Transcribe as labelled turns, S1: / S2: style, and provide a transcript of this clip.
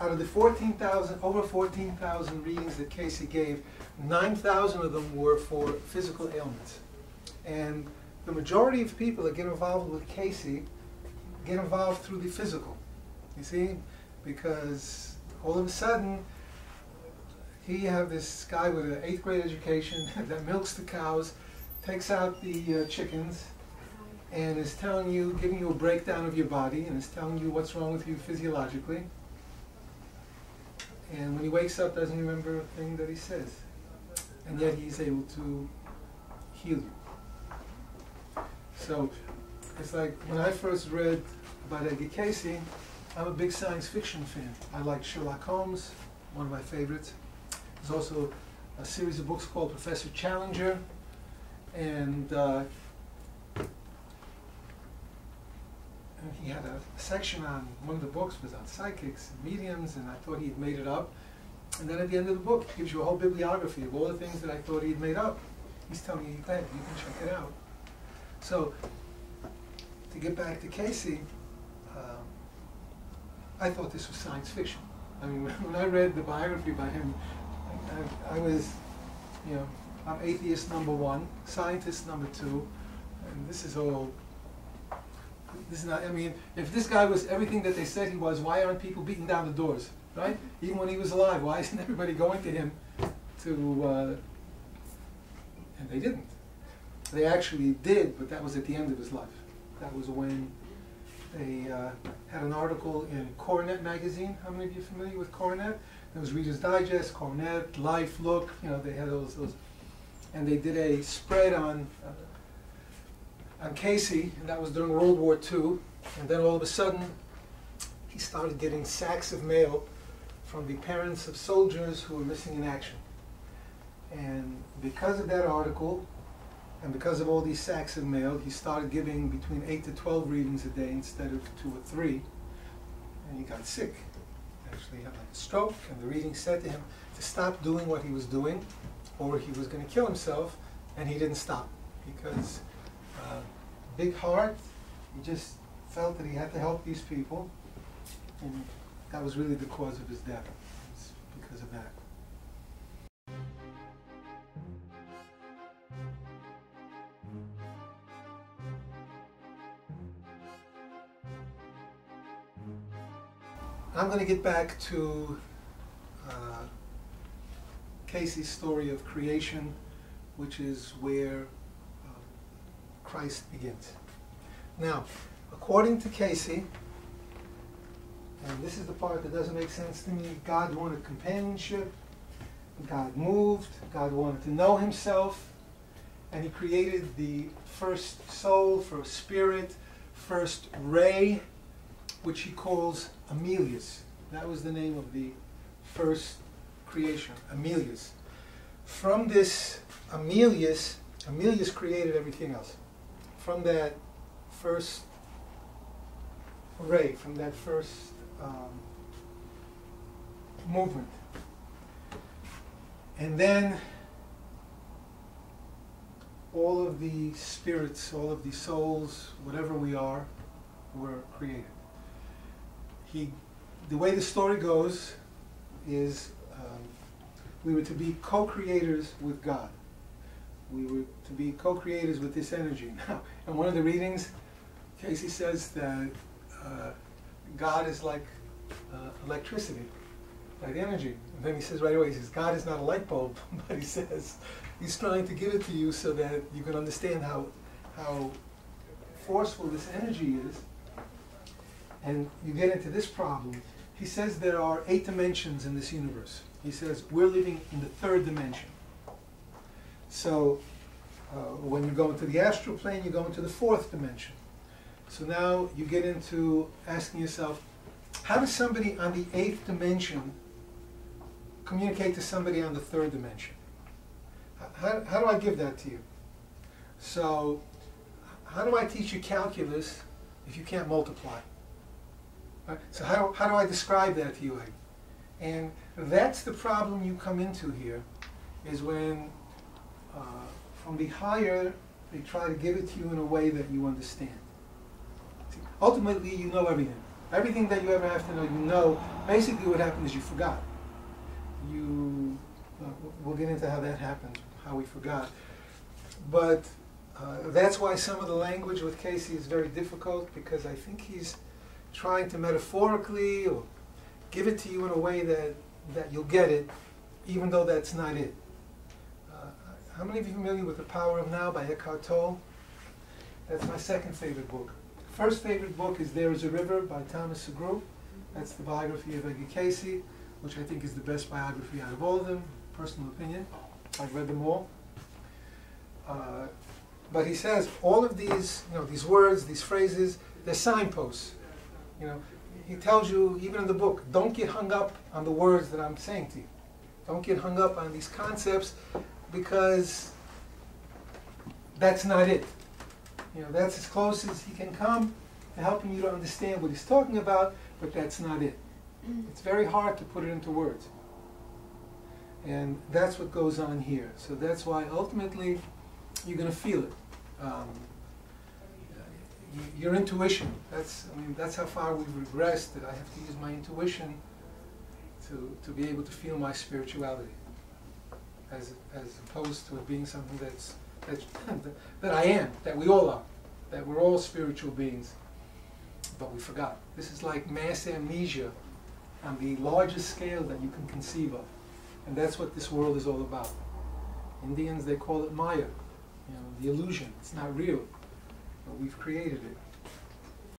S1: out of the 14,000, over 14,000 readings that Cayce gave, 9,000 of them were for physical ailments. And the majority of people that get involved with Cayce get involved through the physical, you see? Because all of a sudden, here you have this guy with an 8th grade education that milks the cows, takes out the chickens, and is telling you, giving you a breakdown of your body, and is telling you what's wrong with you physiologically. And when he wakes up, doesn't remember a thing that he says. And yet he's able to heal you. So it's like when I first read about Edgar Cayce, I'm a big science fiction fan. I like Sherlock Holmes, one of my favorites. There's also a series of books called Professor Challenger, and he had a section on, one of the books was on psychics and mediums, and I thought he had made it up. And then at the end of the book, he gives you a whole bibliography of all the things that I thought he had made up. He's telling you, hey, you can check it out. So, to get back to Cayce, I thought this was science fiction. I mean, when I read the biography by him, I was, you know, I'm atheist #1, scientist #2, and this is all, this is not, I mean, if this guy was everything that they said he was, why aren't people beating down the doors, right? Even when he was alive, why isn't everybody going to him to, and they didn't. They actually did, but that was at the end of his life. That was when they had an article in Coronet magazine. How many of you are familiar with Coronet? There was Reader's Digest, Coronet, Life, Look, you know, they had those, and they did a spread on Cayce, and that was during World War II, and then all of a sudden he started getting sacks of mail from the parents of soldiers who were missing in action. And because of that article, and because of all these sacks of mail, he started giving between 8 to 12 readings a day instead of 2 or 3, and he got sick. Actually had like a stroke, and the reading said to him to stop doing what he was doing, or he was going to kill himself, and he didn't stop, because big heart, he just felt that he had to help these people, and that was really the cause of his death. It's because of that. I'm going to get back to Cayce's story of creation, which is where Christ begins. Now, according to Cayce, and this is the part that doesn't make sense to me, God wanted companionship, God moved, God wanted to know himself, and he created the first soul, first spirit, first ray, which he calls Amelius. That was the name of the first creation, Amelius. From this Amelius created everything else. From that first ray, from that first movement. And then all of the spirits, all of the souls, whatever we are, were created. The way the story goes is we were to be co-creators with God. We were to be co-creators with this energy. Now, in one of the readings, Cayce says that God is like electricity, like energy. And then he says right away, he says, God is not a light bulb, but he says he's trying to give it to you so that you can understand how forceful this energy is. And you get into this problem. He says there are 8 dimensions in this universe. He says we're living in the 3rd dimension. So when you go into the astral plane, you go into the 4th dimension. So now you get into asking yourself, how does somebody on the 8th dimension communicate to somebody on the 3rd dimension? How do I give that to you? So how do I teach you calculus if you can't multiply? Right? So how do I describe that to you? And that's the problem you come into here, is when from the higher they try to give it to you in a way that you understand. See, ultimately you know everything. Everything that you ever have to know, you know. Basically what happened is you forgot. We'll get into how that happens, how we forgot. But that's why some of the language with Cayce is very difficult, because I think he's trying to metaphorically or give it to you in a way that you'll get it, even though that's not it. How many of you are familiar with The Power of Now by Eckhart Tolle? That's my second favorite book. First favorite book is There Is a River by Thomas Segru. That's the biography of Edgar Cayce, which I think is the best biography out of all of them, personal opinion. I've read them all. But he says all of these, these words, these phrases, they're signposts. He tells you, even in the book, don't get hung up on the words that I'm saying to you. Don't get hung up on these concepts, because that's not it. That's as close as he can come to helping you to understand what he's talking about, but that's not it. It's very hard to put it into words. And that's what goes on here. So that's why ultimately you're going to feel it. Your intuition, that's how far we've regressed, that I have to use my intuition to be able to feel my spirituality, as opposed to it being something that I am, that we all are, that we're all spiritual beings, but we forgot. This is like mass amnesia on the largest scale that you can conceive of, and that's what this world is all about. Indians, they call it Maya, the illusion. It's not real, but we've created it.